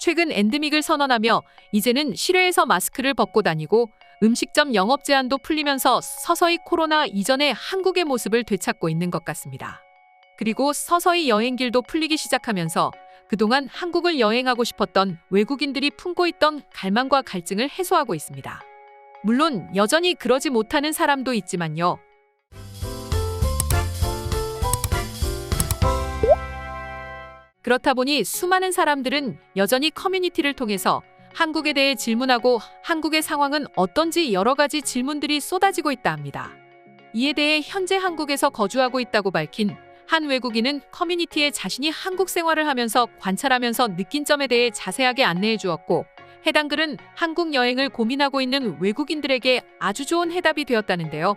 최근 엔드믹을 선언하며 이제는 실외에서 마스크를 벗고 다니고 음식점 영업 제한도 풀리면서 서서히 코로나 이전의 한국의 모습을 되찾고 있는 것 같습니다. 그리고 서서히 여행길도 풀리기 시작하면서 그동안 한국을 여행하고 싶었던 외국인들이 품고 있던 갈망과 갈증을 해소하고 있습니다. 물론 여전히 그러지 못하는 사람도 있지만요. 그렇다 보니 수많은 사람들은 여전히 커뮤니티를 통해서 한국에 대해 질문하고 한국의 상황은 어떤지 여러 가지 질문들이 쏟아지고 있다 합니다. 이에 대해 현재 한국에서 거주하고 있다고 밝힌 한 외국인은 커뮤니티에 자신이 한국 생활을 하면서 관찰하면서 느낀 점에 대해 자세하게 안내해 주었고, 해당 글은 한국 여행을 고민하고 있는 외국인들에게 아주 좋은 해답이 되었다는데요.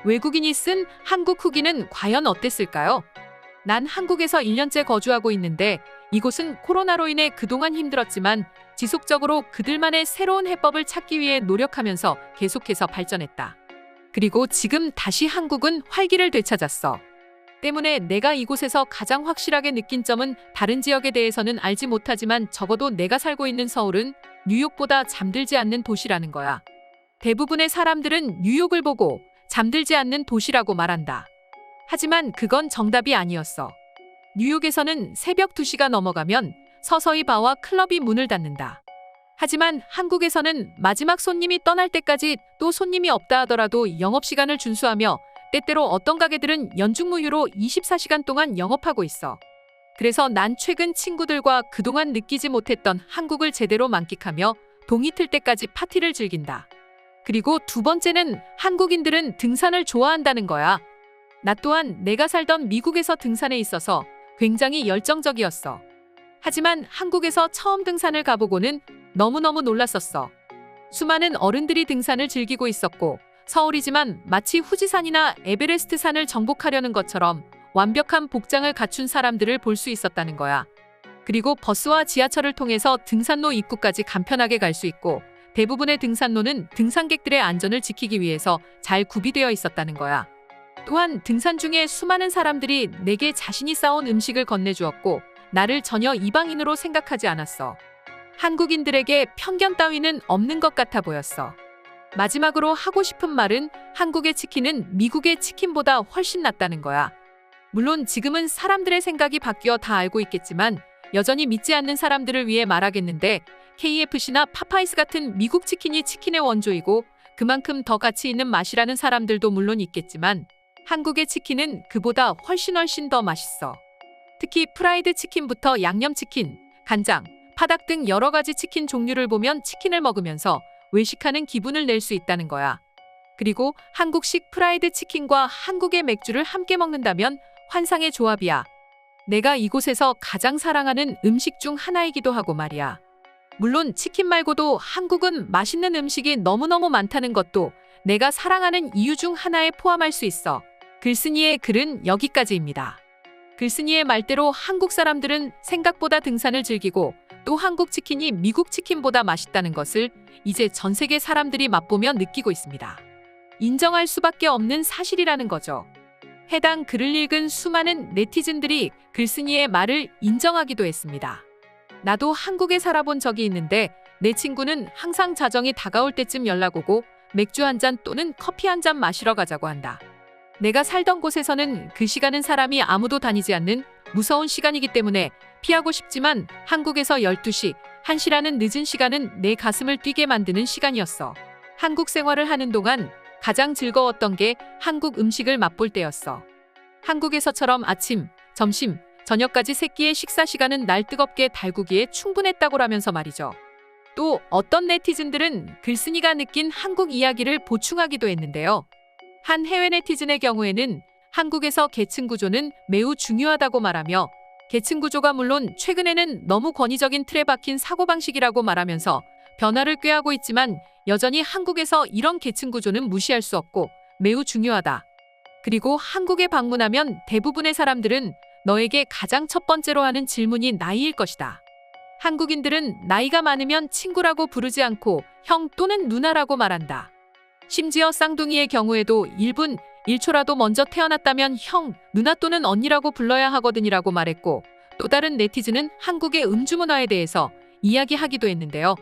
외국인이 쓴 한국 후기는 과연 어땠을까요? 난 한국에서 1년째 거주하고 있는데 이곳은 코로나로 인해 그동안 힘들었지만 지속적으로 그들만의 새로운 해법을 찾기 위해 노력하면서 계속해서 발전했다. 그리고 지금 다시 한국은 활기를 되찾았어. 때문에 내가 이곳에서 가장 확실하게 느낀 점은 다른 지역에 대해서는 알지 못하지만 적어도 내가 살고 있는 서울은 뉴욕보다 잠들지 않는 도시라는 거야. 대부분의 사람들은 뉴욕을 보고 잠들지 않는 도시라고 말한다. 하지만 그건 정답이 아니었어. 뉴욕에서는 새벽 2시가 넘어가면 서서히 바와 클럽이 문을 닫는다. 하지만 한국에서는 마지막 손님이 떠날 때까지 또 손님이 없다 하더라도 영업시간을 준수하며 때때로 어떤 가게들은 연중무휴로 24시간 동안 영업하고 있어. 그래서 난 최근 친구들과 그동안 느끼지 못했던 한국을 제대로 만끽하며 동이 틀 때까지 파티를 즐긴다. 그리고 두 번째는 한국인들은 등산을 좋아한다는 거야. 나 또한 내가 살던 미국에서 등산에 있어서 굉장히 열정적이었어. 하지만 한국에서 처음 등산을 가보고는 너무너무 놀랐었어. 수많은 어른들이 등산을 즐기고 있었고 서울이지만 마치 후지산이나 에베레스트 산을 정복하려는 것처럼 완벽한 복장을 갖춘 사람들을 볼 수 있었다는 거야. 그리고 버스와 지하철을 통해서 등산로 입구까지 간편하게 갈 수 있고 대부분의 등산로는 등산객들의 안전을 지키기 위해서 잘 구비되어 있었다는 거야. 또한 등산 중에 수많은 사람들이 내게 자신이 싸온 음식을 건네주었고 나를 전혀 이방인으로 생각하지 않았어. 한국인들에게 편견 따위는 없는 것 같아 보였어. 마지막으로 하고 싶은 말은 한국의 치킨은 미국의 치킨보다 훨씬 낫다는 거야. 물론 지금은 사람들의 생각이 바뀌어 다 알고 있겠지만 여전히 믿지 않는 사람들을 위해 말하겠는데 KFC나 파파이스 같은 미국 치킨이 치킨의 원조이고 그만큼 더 가치 있는 맛이라는 사람들도 물론 있겠지만 한국의 치킨은 그보다 훨씬 더 맛있어. 특히 프라이드 치킨부터 양념치킨, 간장, 파닭 등 여러 가지 치킨 종류를 보면 치킨을 먹으면서 외식하는 기분을 낼 수 있다는 거야. 그리고 한국식 프라이드 치킨과 한국의 맥주를 함께 먹는다면 환상의 조합이야. 내가 이곳에서 가장 사랑하는 음식 중 하나이기도 하고 말이야. 물론 치킨 말고도 한국은 맛있는 음식이 너무너무 많다는 것도 내가 사랑하는 이유 중 하나에 포함할 수 있어. 글쓴이의 글은 여기까지입니다. 글쓴이의 말대로 한국 사람들은 생각보다 등산을 즐기고 또 한국 치킨이 미국 치킨보다 맛있다는 것을 이제 전 세계 사람들이 맛보며 느끼고 있습니다. 인정할 수밖에 없는 사실이라는 거죠. 해당 글을 읽은 수많은 네티즌들이 글쓴이의 말을 인정하기도 했습니다. 나도 한국에 살아본 적이 있는데 내 친구는 항상 자정이 다가올 때쯤 연락 오고 맥주 한 잔 또는 커피 한 잔 마시러 가자고 한다. 내가 살던 곳에서는 그 시간은 사람이 아무도 다니지 않는 무서운 시간이기 때문에 피하고 싶지만 한국에서 12시, 1시라는 늦은 시간은 내 가슴을 뛰게 만드는 시간이었어. 한국 생활을 하는 동안 가장 즐거웠던 게 한국 음식을 맛볼 때였어. 한국에서처럼 아침, 점심, 저녁까지 세 끼의 식사 시간은 날 뜨겁게 달구기에 충분했다고라면서 말이죠. 또 어떤 네티즌들은 글쓴이가 느낀 한국 이야기를 보충하기도 했는데요. 한 해외 네티즌의 경우에는 한국에서 계층 구조는 매우 중요하다고 말하며 계층 구조가 물론 최근에는 너무 권위적인 틀에 박힌 사고방식이라고 말하면서 변화를 꾀하고 있지만 여전히 한국에서 이런 계층 구조는 무시할 수 없고 매우 중요하다. 그리고 한국에 방문하면 대부분의 사람들은 너에게 가장 첫 번째로 하는 질문이 나이일 것이다. 한국인들은 나이가 많으면 친구라고 부르지 않고 형 또는 누나라고 말한다. 심지어 쌍둥이의 경우에도 1분, 1초라도 먼저 태어났다면 형, 누나 또는 언니라고 불러야 하거든이라고 말했고 또 다른 네티즌은 한국의 음주 문화에 대해서 이야기하기도 했는데요.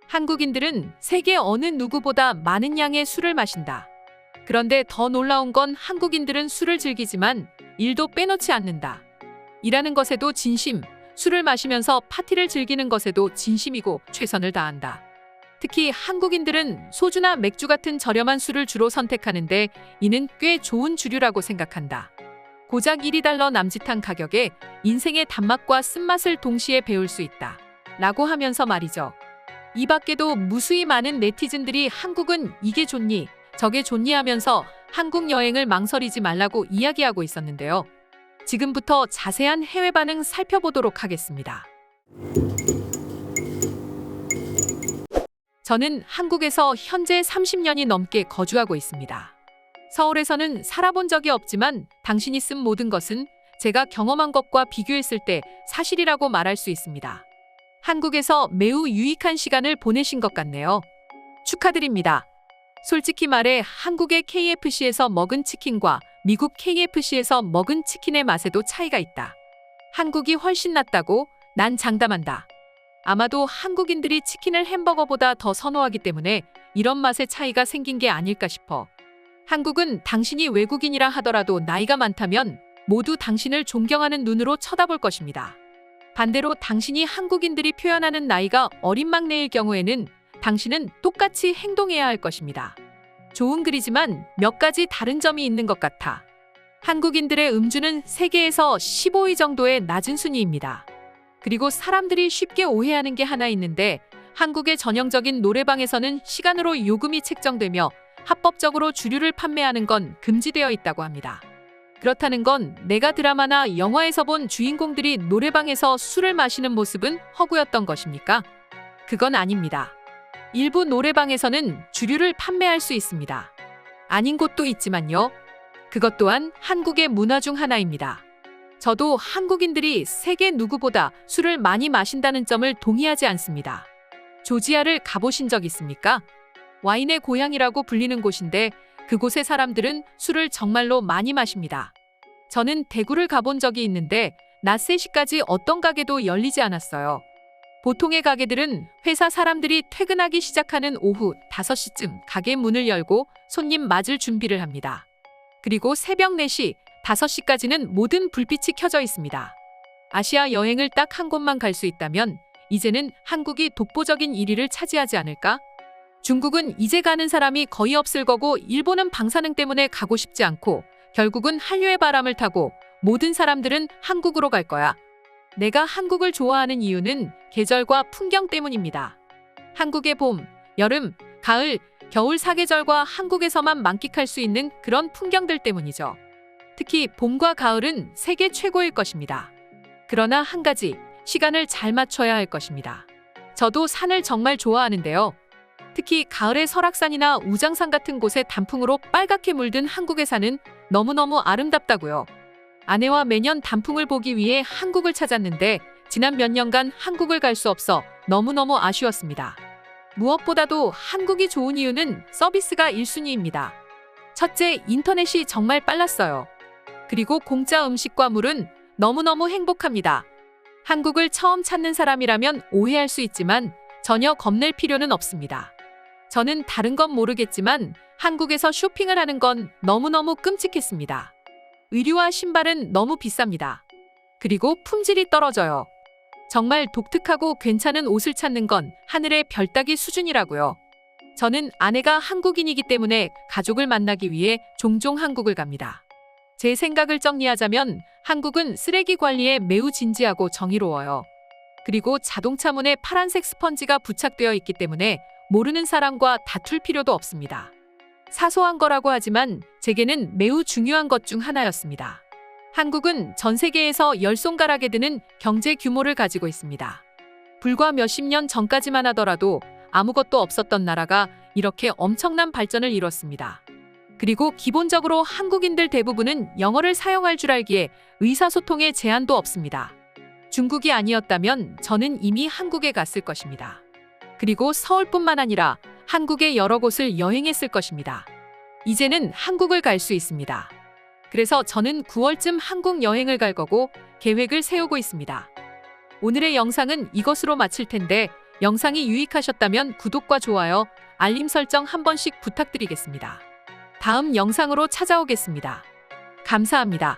한국인들은 세계 어느 누구보다 많은 양의 술을 마신다. 그런데 더 놀라운 건 한국인들은 술을 즐기지만 일도 빼놓지 않는다. 일하는 것에도 진심, 술을 마시면서 파티를 즐기는 것에도 진심이고 최선을 다한다. 특히 한국인들은 소주나 맥주 같은 저렴한 술을 주로 선택하는데 이는 꽤 좋은 주류라고 생각한다. 고작 1~2달러 남짓한 가격에 인생의 단맛과 쓴맛을 동시에 배울 수 있다. 라고 하면서 말이죠. 이 밖에도 무수히 많은 네티즌들이 한국은 이게 좋니, 저게 좋니 하면서 한국 여행을 망설이지 말라고 이야기하고 있었는데요. 지금부터 자세한 해외 반응 살펴보도록 하겠습니다. 저는 한국에서 현재 30년이 넘게 거주하고 있습니다. 서울에서는 살아본 적이 없지만 당신이 쓴 모든 것은 제가 경험한 것과 비교했을 때 사실이라고 말할 수 있습니다. 한국에서 매우 유익한 시간을 보내신 것 같네요. 축하드립니다. 솔직히 말해 한국의 KFC에서 먹은 치킨과 미국 KFC에서 먹은 치킨의 맛에도 차이가 있다. 한국이 훨씬 낫다고 난 장담한다. 아마도 한국인들이 치킨을 햄버거보다 더 선호하기 때문에 이런 맛의 차이가 생긴 게 아닐까 싶어. 한국은 당신이 외국인이라 하더라도 나이가 많다면 모두 당신을 존경하는 눈으로 쳐다볼 것입니다. 반대로 당신이 한국인들이 표현하는 나이가 어린 막내일 경우에는 당신은 똑같이 행동해야 할 것입니다. 좋은 글이지만 몇 가지 다른 점이 있는 것 같아. 한국인들의 음주는 세계에서 15위 정도의 낮은 순위입니다. 그리고 사람들이 쉽게 오해하는 게 하나 있는데 한국의 전형적인 노래방에서는 시간으로 요금이 책정되며 합법적으로 주류를 판매하는 건 금지되어 있다고 합니다. 그렇다는 건 내가 드라마나 영화에서 본 주인공들이 노래방에서 술을 마시는 모습은 허구였던 것입니까? 그건 아닙니다. 일부 노래방에서는 주류를 판매할 수 있습니다. 아닌 곳도 있지만요. 그것 또한 한국의 문화 중 하나입니다. 저도 한국인들이 세계 누구보다 술을 많이 마신다는 점을 동의하지 않습니다. 조지아를 가보신 적 있습니까? 와인의 고향이라고 불리는 곳인데 그곳의 사람들은 술을 정말로 많이 마십니다. 저는 대구를 가본 적이 있는데 낮 3시까지 어떤 가게도 열리지 않았어요. 보통의 가게들은 회사 사람들이 퇴근하기 시작하는 오후 5시쯤 가게 문을 열고 손님 맞을 준비를 합니다. 그리고 새벽 4시, 5시까지는 모든 불빛이 켜져 있습니다. 아시아 여행을 딱 한 곳만 갈 수 있다면 이제는 한국이 독보적인 1위를 차지하지 않을까? 중국은 이제 가는 사람이 거의 없을 거고 일본은 방사능 때문에 가고 싶지 않고 결국은 한류의 바람을 타고 모든 사람들은 한국으로 갈 거야. 내가 한국을 좋아하는 이유는 계절과 풍경 때문입니다. 한국의 봄, 여름, 가을, 겨울 4계절과 한국에서만 만끽할 수 있는 그런 풍경들 때문이죠. 특히 봄과 가을은 세계 최고일 것입니다. 그러나 한 가지, 시간을 잘 맞춰야 할 것입니다. 저도 산을 정말 좋아하는데요. 특히 가을의 설악산이나 우장산 같은 곳에 단풍으로 빨갛게 물든 한국의 산은 너무너무 아름답다고요. 아내와 매년 단풍을 보기 위해 한국을 찾았는데 지난 몇 년간 한국을 갈 수 없어 너무너무 아쉬웠습니다. 무엇보다도 한국이 좋은 이유는 서비스가 1순위입니다. 첫째, 인터넷이 정말 빨랐어요. 그리고 공짜 음식과 물은 너무너무 행복합니다. 한국을 처음 찾는 사람이라면 오해할 수 있지만 전혀 겁낼 필요는 없습니다. 저는 다른 건 모르겠지만 한국에서 쇼핑을 하는 건 너무너무 끔찍했습니다. 의류와 신발은 너무 비쌉니다. 그리고 품질이 떨어져요. 정말 독특하고 괜찮은 옷을 찾는 건 하늘의 별 따기 수준이라고요. 저는 아내가 한국인이기 때문에 가족을 만나기 위해 종종 한국을 갑니다. 제 생각을 정리하자면 한국은 쓰레기 관리에 매우 진지하고 정의로워요. 그리고 자동차 문에 파란색 스펀지가 부착되어 있기 때문에 모르는 사람과 다툴 필요도 없습니다. 사소한 거라고 하지만 제게는 매우 중요한 것 중 하나였습니다. 한국은 전 세계에서 10손가락에 드는 경제 규모를 가지고 있습니다. 불과 몇십 년 전까지만 하더라도 아무것도 없었던 나라가 이렇게 엄청난 발전을 이뤘습니다. 그리고 기본적으로 한국인들 대부분은 영어를 사용할 줄 알기에 의사소통에 제한도 없습니다. 중국이 아니었다면 저는 이미 한국에 갔을 것입니다. 그리고 서울뿐만 아니라 한국의 여러 곳을 여행했을 것입니다. 이제는 한국을 갈 수 있습니다. 그래서 저는 9월쯤 한국 여행을 갈 거고 계획을 세우고 있습니다. 오늘의 영상은 이것으로 마칠 텐데 영상이 유익하셨다면 구독과 좋아요, 알림 설정 한 번씩 부탁드리겠습니다. 다음 영상으로 찾아오겠습니다. 감사합니다.